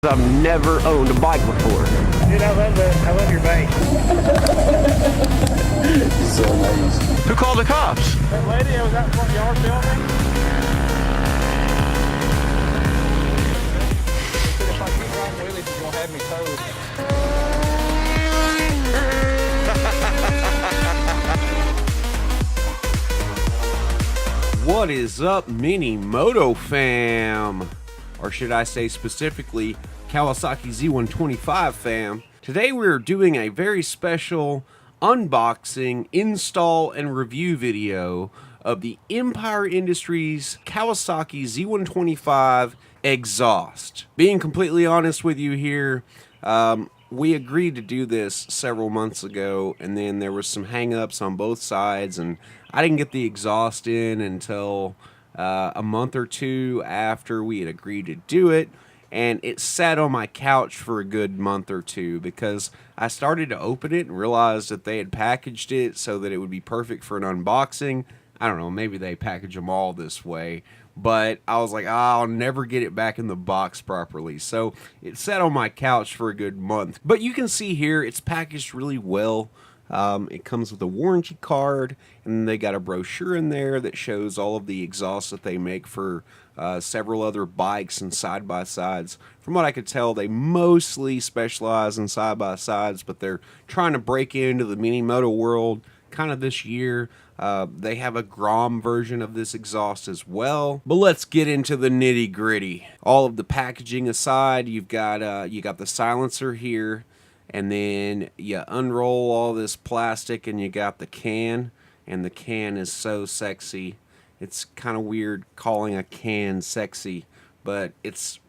I've never owned a bike before. Dude, I love your bike. So nice. Who called the cops? That lady that was out in front yard filming. If I keep riding wheelies, she's gonna have me towed. What is up, mini moto fam? Or should I say specifically Kawasaki Z125 fam? Today we're doing a very special unboxing, install, and review video of the Empire Industries Kawasaki Z125 exhaust. Being completely honest with you here, we agreed to do this several months ago, and then there was some hang-ups on both sides, and I didn't get the exhaust in until a month or two after we had agreed to do it, and it sat on my couch for a good month or two because I started to open it and realized that they had packaged it so that it would be perfect for an unboxing. I don't know, maybe they package them all this way, but I was like, I'll never get it back in the box properly. So it sat on my couch for a good month. But you can see here, it's packaged really well. It comes with a warranty card, and they got a brochure in there that shows all of the exhausts that they make for several other bikes and side-by-sides. From what I could tell, they mostly specialize in side-by-sides, but they're trying to break into the mini moto world kind of this year. They have a Grom version of this exhaust as well. But let's get into the nitty-gritty. All of the packaging aside, you got the silencer here. And then you unroll all this plastic and you got the can, and the can is so sexy. It's kind of weird calling a can sexy, but it's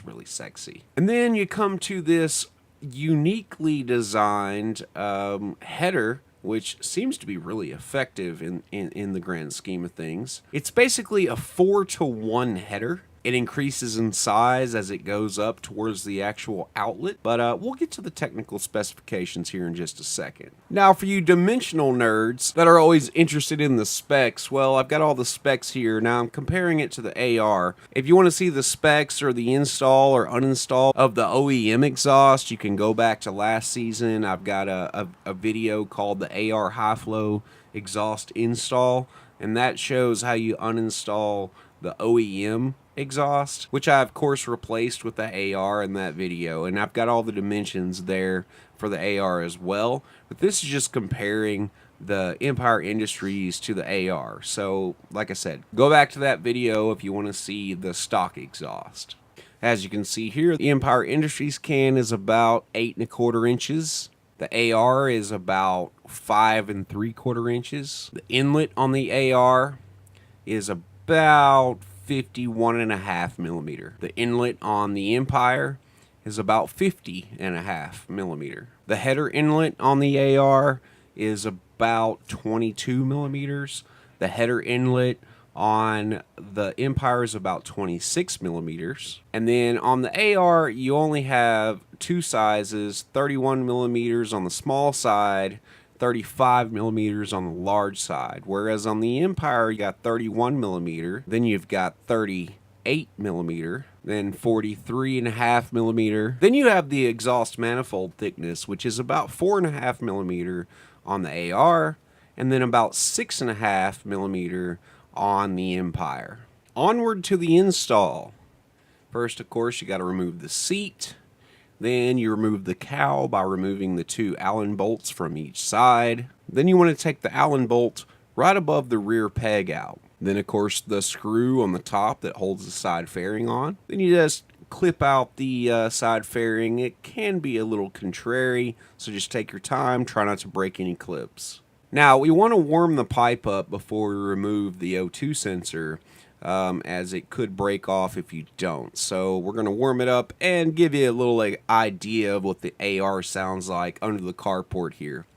really sexy. And then you come to this uniquely designed header, which seems to be really effective in the grand scheme of things. It's basically a 4-to-1 header. It increases in size as it goes up towards the actual outlet, but we'll get to the technical specifications here in just a second. Now, for you dimensional nerds that are always interested in the specs, well, I've got all the specs here. Now, I'm comparing it to the AR. If you want to see the specs or the install or uninstall of the OEM exhaust, you can go back to last season. I've got a video called the AR High Flow Exhaust Install, and that shows how you uninstall the OEM exhaust, which I of course replaced with the AR in that video, and I've got all the dimensions there for the AR as well. But this is just comparing the Empire Industries to the AR. So like I said, go back to that video if you want to see the stock exhaust. As you can see here, the Empire Industries can is about 8 1/4 inches. The AR is about 5 3/4 inches. The inlet on the AR is about 51.5 millimeter. The inlet on the Empire is about 50.5 millimeter. The header inlet on the AR is about 22 millimeters. The header inlet on the Empire is about 26 millimeters. And then on the AR, you only have two sizes, 31 millimeters on the small side, 35 millimeters on the large side, whereas on the Empire you got 31 millimeter, then you've got 38 millimeter, then 43.5 millimeter. Then you have the exhaust manifold thickness, which is about 4.5 millimeter on the AR, and then about 6.5 millimeter on the Empire. Onward to the install. First, of course, you got to remove the seat. Then you remove the cowl by removing the 2 Allen bolts from each side. Then you want to take the Allen bolt right above the rear peg out. Then, of course, the screw on the top that holds the side fairing on. Then you just clip out the side fairing. It can be a little contrary, so just take your time. Try not to break any clips. Now, we want to warm the pipe up before we remove the O2 sensor, as it could break off if you don't. So we're going to warm it up and give you a little idea of what the AR sounds like under the carport here.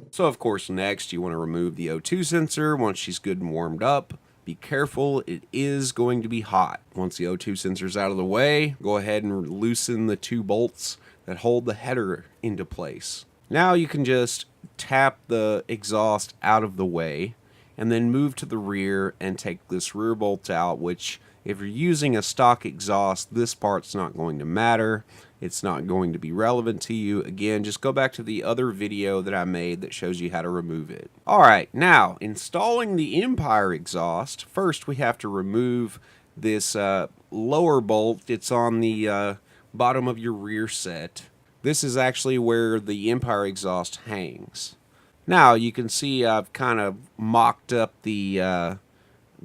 So of course next you want to remove the O2 sensor once she's good and warmed up. Be careful, it is going to be hot. Once the O2 sensor's out of the way, go ahead and loosen the 2 bolts that hold the header into place. Now you can just tap the exhaust out of the way and then move to the rear and take this rear bolt out, which if you're using a stock exhaust, this part's not going to matter. It's not going to be relevant to you. Again, just go back to the other video that I made that shows you how to remove it. Alright, now installing the Empire exhaust, first we have to remove this lower bolt. It's on the bottom of your rear set. This is actually where the Empire exhaust hangs. Now you can see I've kind of mocked up the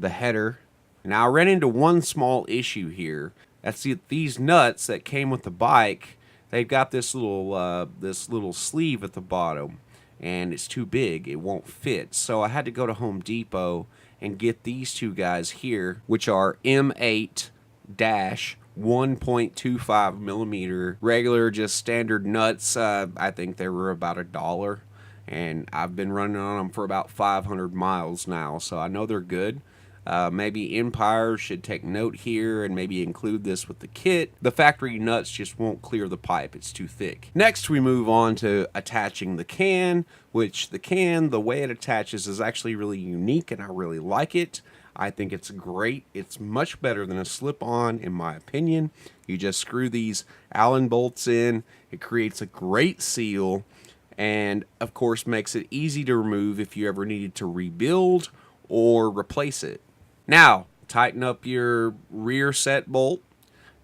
header. Now I ran into one small issue here. That's these nuts that came with the bike. They've got this little sleeve at the bottom, and it's too big. It won't fit. So I had to go to Home Depot and get these two guys here, which are M8 1.25 millimeter regular, just standard nuts. I think they were about $1, and I've been running on them for about 500 miles now, so I know they're good. Maybe Empire should take note here and maybe include this with the kit. The factory nuts just won't clear the pipe. It's too thick. Next, we move on to attaching the can, which the way it attaches is actually really unique, and I really like it. I think it's great. It's much better than a slip-on, in my opinion. You just screw these Allen bolts in. It creates a great seal, and of course makes it easy to remove if you ever needed to rebuild or replace it. Now, tighten up your rear set bolt,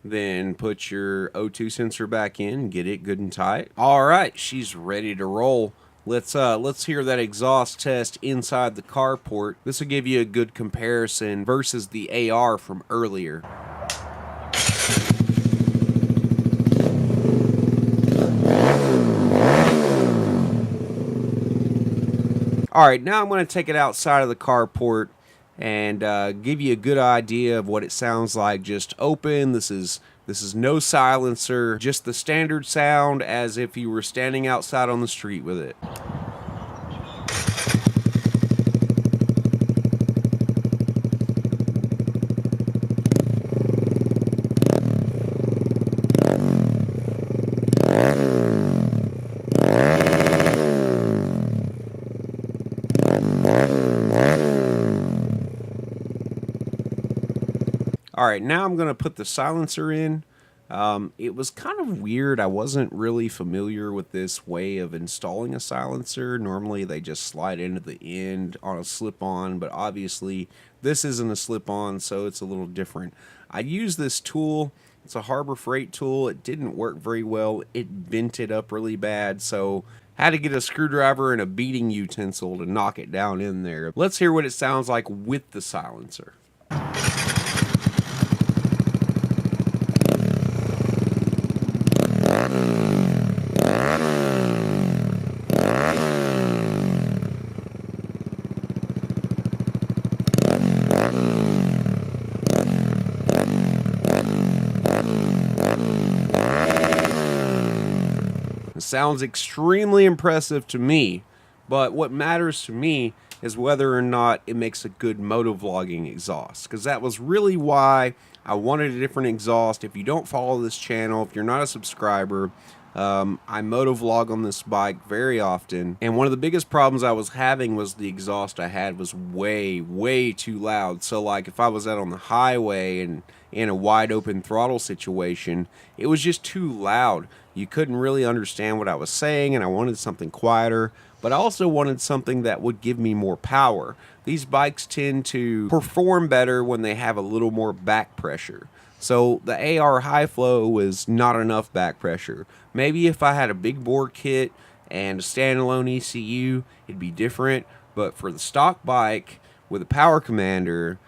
then put your O2 sensor back in, get it good and tight. All right, she's ready to roll. Let's hear that exhaust test inside the carport. This will give you a good comparison versus the AR from earlier. All right, now I'm going to take it outside of the carport and give you a good idea of what it sounds like just open. This is no silencer, just the standard sound as if you were standing outside on the street with it. Alright, now I'm going to put the silencer in. It was kind of weird. I wasn't really familiar with this way of installing a silencer. Normally they just slide into the end on a slip-on, but obviously this isn't a slip-on, so it's a little different. I used this tool. It's a Harbor Freight tool. It didn't work very well. It bent it up really bad, so I had to get a screwdriver and a beating utensil to knock it down in there. Let's hear what it sounds like with the silencer. Sounds extremely impressive to me, but what matters to me is whether or not it makes a good motovlogging exhaust, because that was really why I wanted a different exhaust. If you don't follow this channel, if you're not a subscriber, I motovlog on this bike very often, and one of the biggest problems I was having was the exhaust I had was way too loud. So like if I was out on the highway and in a wide open throttle situation, it was just too loud. You couldn't really understand what I was saying, and I wanted something quieter, but I also wanted something that would give me more power. These bikes tend to perform better when they have a little more back pressure. So the AR High Flow was not enough back pressure. Maybe if I had a big bore kit and a standalone ECU, it'd be different. But for the stock bike with a power commander,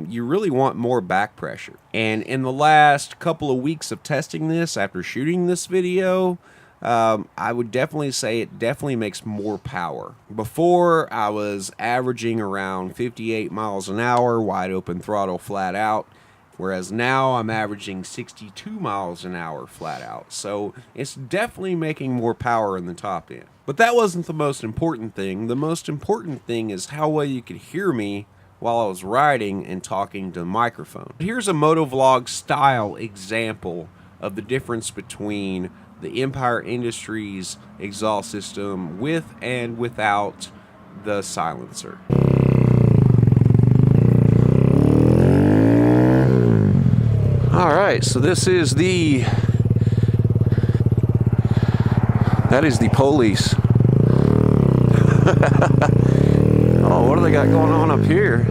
you really want more back pressure. And in the last couple of weeks of testing this, after shooting this video, I would definitely say it definitely makes more power. Before, I was averaging around 58 miles an hour, wide open throttle, flat out. Whereas now I'm averaging 62 miles an hour flat out. So it's definitely making more power in the top end. But that wasn't the most important thing. The most important thing is how well you could hear me while I was riding and talking to the microphone. Here's a motovlog style example of the difference between the Empire Industries exhaust system with and without the silencer. All right, so that is the police. Oh, what do they got going on up here?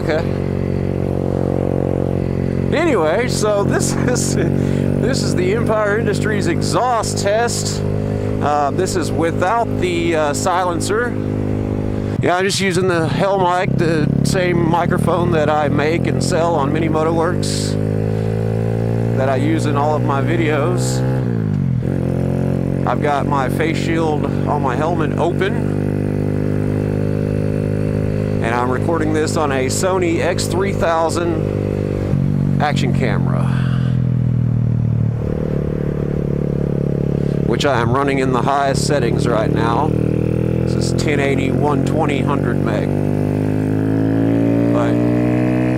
Okay. Anyway, so this is the Empire Industries exhaust test. This is without the silencer. Yeah, I'm just using the Hell mic, the same microphone that I make and sell on Mini Moto Works, that I use in all of my videos. I've got my face shield on my helmet open, and I'm recording this on a Sony X3000 action camera, which I am running in the highest settings right now. This is 1080, 120, 100 meg. But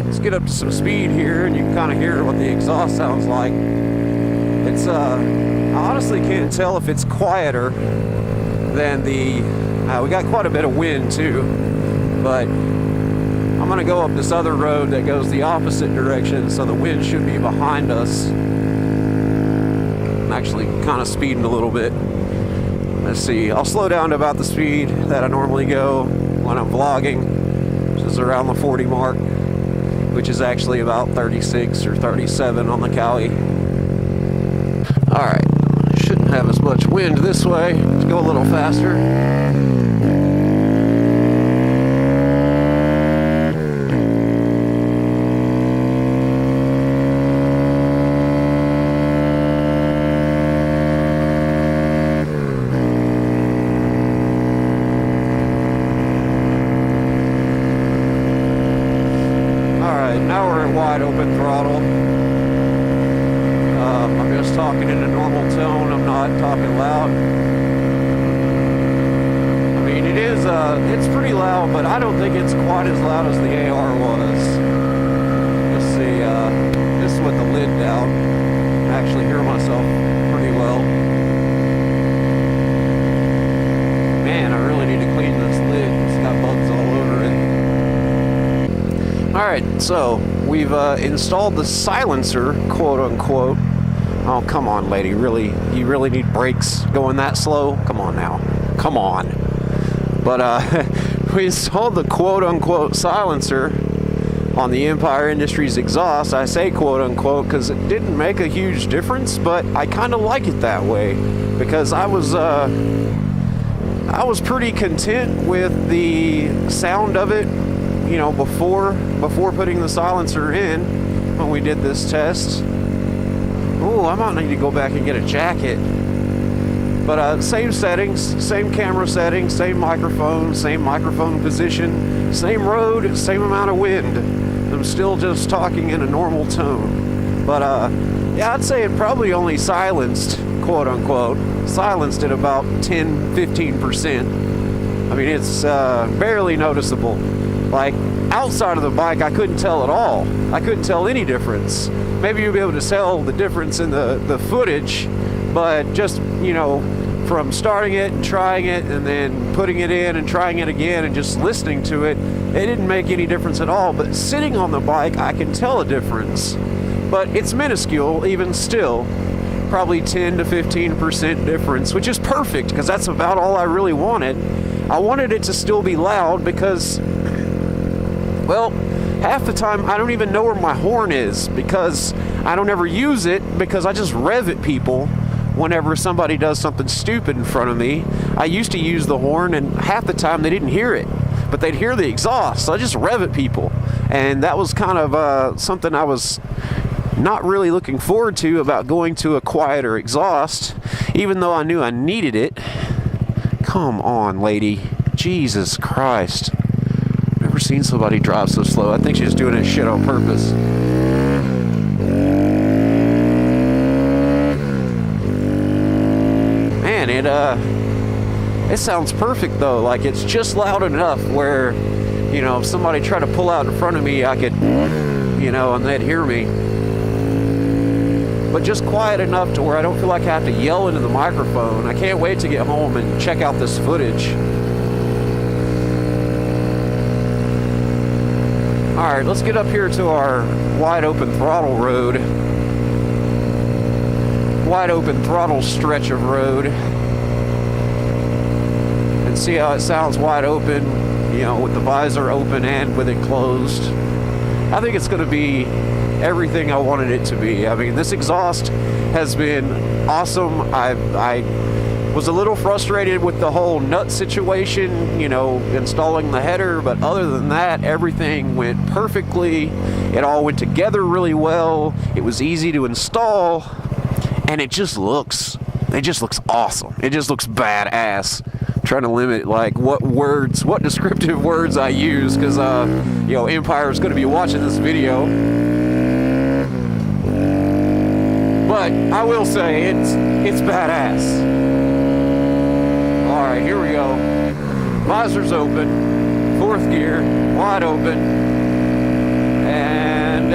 let's get up to some speed here, and you can kind of hear what the exhaust sounds like. It's I honestly can't tell if it's quieter than the. We got quite a bit of wind too, but I'm gonna go up this other road that goes the opposite direction, so the wind should be behind us. I'm actually kind of speeding a little bit. Let's see, I'll slow down to about the speed that I normally go when I'm vlogging, which is around the 40 mark, which is actually about 36 or 37 on the Cowie. Alright, shouldn't have as much wind this way. Let's go a little faster. Now we're at wide open throttle. I'm just talking in a normal tone. I'm not talking loud. I mean, it's pretty loud, but I don't think it's quite as loud as the AR was. Let's see, this is with the lid down. I actually hear myself pretty well. Man, I really need to clean this lid. It's got bugs all over it. Alright, so we've installed the silencer, quote unquote. Oh, come on, lady. Really? You really need brakes going that slow? Come on now. Come on. But we installed the quote unquote silencer on the Empire Industries exhaust. I say quote unquote because it didn't make a huge difference, but I kind of like it that way because I was pretty content with the sound of it. You know, before putting the silencer in when we did this test. Oh, I might need to go back and get a jacket. But same settings, same camera settings, same microphone position, same road, same amount of wind. I'm still just talking in a normal tone. But yeah, I'd say it probably only silenced, quote unquote, silenced at about 10-15%. I mean, it's barely noticeable. Like, outside of the bike, I couldn't tell at all. I couldn't tell any difference. Maybe you'll be able to tell the difference in the footage, but just, you know, from starting it and trying it and then putting it in and trying it again and just listening to it, it didn't make any difference at all. But sitting on the bike, I can tell a difference. But it's minuscule, even still. Probably 10 to 15% difference, which is perfect, because that's about all I really wanted. I wanted it to still be loud because, well, half the time I don't even know where my horn is because I don't ever use it, because I just rev at people whenever somebody does something stupid in front of me. I used to use the horn, and half the time they didn't hear it, but they'd hear the exhaust, so I just rev at people. And that was kind of something I was not really looking forward to about going to a quieter exhaust, even though I knew I needed it. Come on, lady. Jesus Christ. Never seen somebody drive so slow. I think she's doing this shit on purpose. Man, it sounds perfect though. Like, it's just loud enough where you know, if somebody tried to pull out in front of me, I could, you know, and they'd hear me. But just quiet enough to where I don't feel like I have to yell into the microphone. I can't wait to get home and check out this footage. All right, let's get up here to our wide open throttle road. Wide open throttle stretch of road. And see how it sounds wide open, you know, with the visor open and with it closed. I think it's going to be everything I wanted it to be. I mean, this exhaust has been awesome. I was a little frustrated with the whole nut situation, you know, installing the header, but other than that, everything went perfectly. It all went together really well. It was easy to install, and it just looks awesome. It just looks badass. I'm trying to limit like what descriptive words I use, because you know, Empire is going to be watching this video. But I will say it's badass. All right, here we go. Visor's open, 4th gear, wide open, and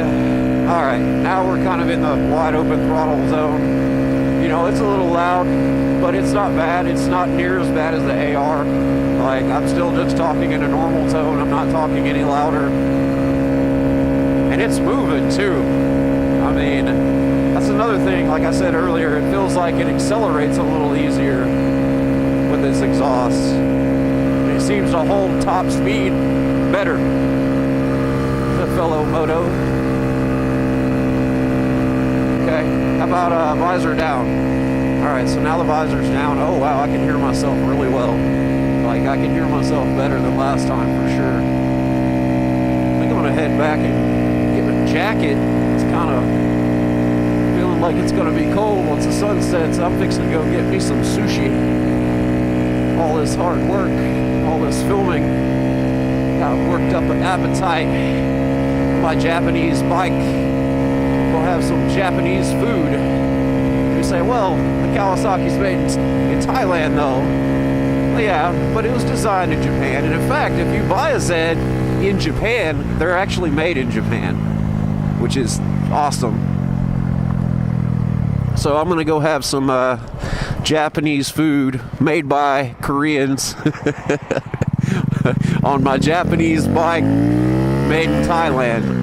all right, now we're kind of in the wide open throttle zone. You know, it's a little loud, but it's not bad. It's not near as bad as the AR. Like, I'm still just talking in a normal tone. I'm not talking any louder, and it's moving too. I mean, that's another thing. Like I said earlier, it feels like it accelerates a little easier with this exhaust. And it seems to hold top speed better. The fellow moto. Okay, how about visor down? All right, so now the visor's down. Oh wow, I can hear myself really well. Like, I can hear myself better than last time for sure. I think I'm gonna head back and get my jacket. It's kind of feeling like it's gonna be cold once the sun sets. I'm fixing to go get me some sushi. All this hard work, all this filming, got worked up an appetite. My Japanese bike, we'll have some Japanese food. You say, well, the Kawasaki's made in Thailand though. Well, yeah, but it was designed in Japan. And in fact, if you buy a Z in Japan, they're actually made in Japan, which is awesome. So I'm gonna go have some Japanese food made by Koreans on my Japanese bike made in Thailand.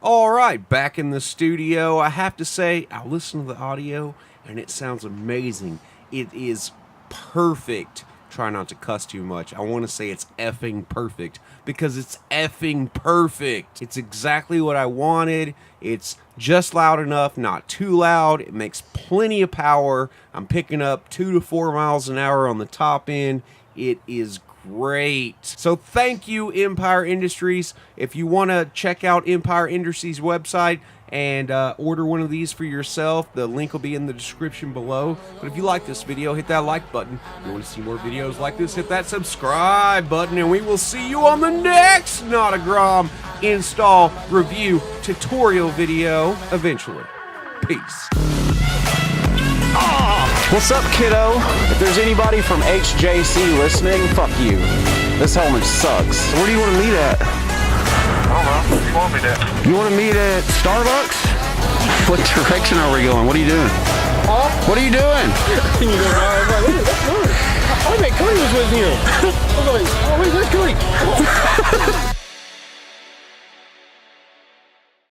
All right, back in the studio. I have to say, I listened to the audio and it sounds amazing. It is perfect. Try not to cuss too much. I want to say it's effing perfect because it's effing perfect. It's exactly what I wanted. It's just loud enough, not too loud. It makes plenty of power. I'm picking up 2 to 4 miles an hour on the top end. It is great. So thank you, Empire Industries. If you want to check out Empire Industries' website and order one of these for yourself, the link will be in the description below. But if you like this video, hit that like button. If you want to see more videos like this, hit that subscribe button, and we will see you on the next Notagram install review tutorial video eventually. Peace. What's up, kiddo? If there's anybody from HJC listening, fuck you. This helmet sucks. Where do you want to meet at? I don't know. Where do you want me at? You want to meet at Starbucks? What direction are we going? What are you doing? Huh? What are you doing? You go, I was like, what's going on? I bet Cody was with you. I was like, oh, wait, that's Cody.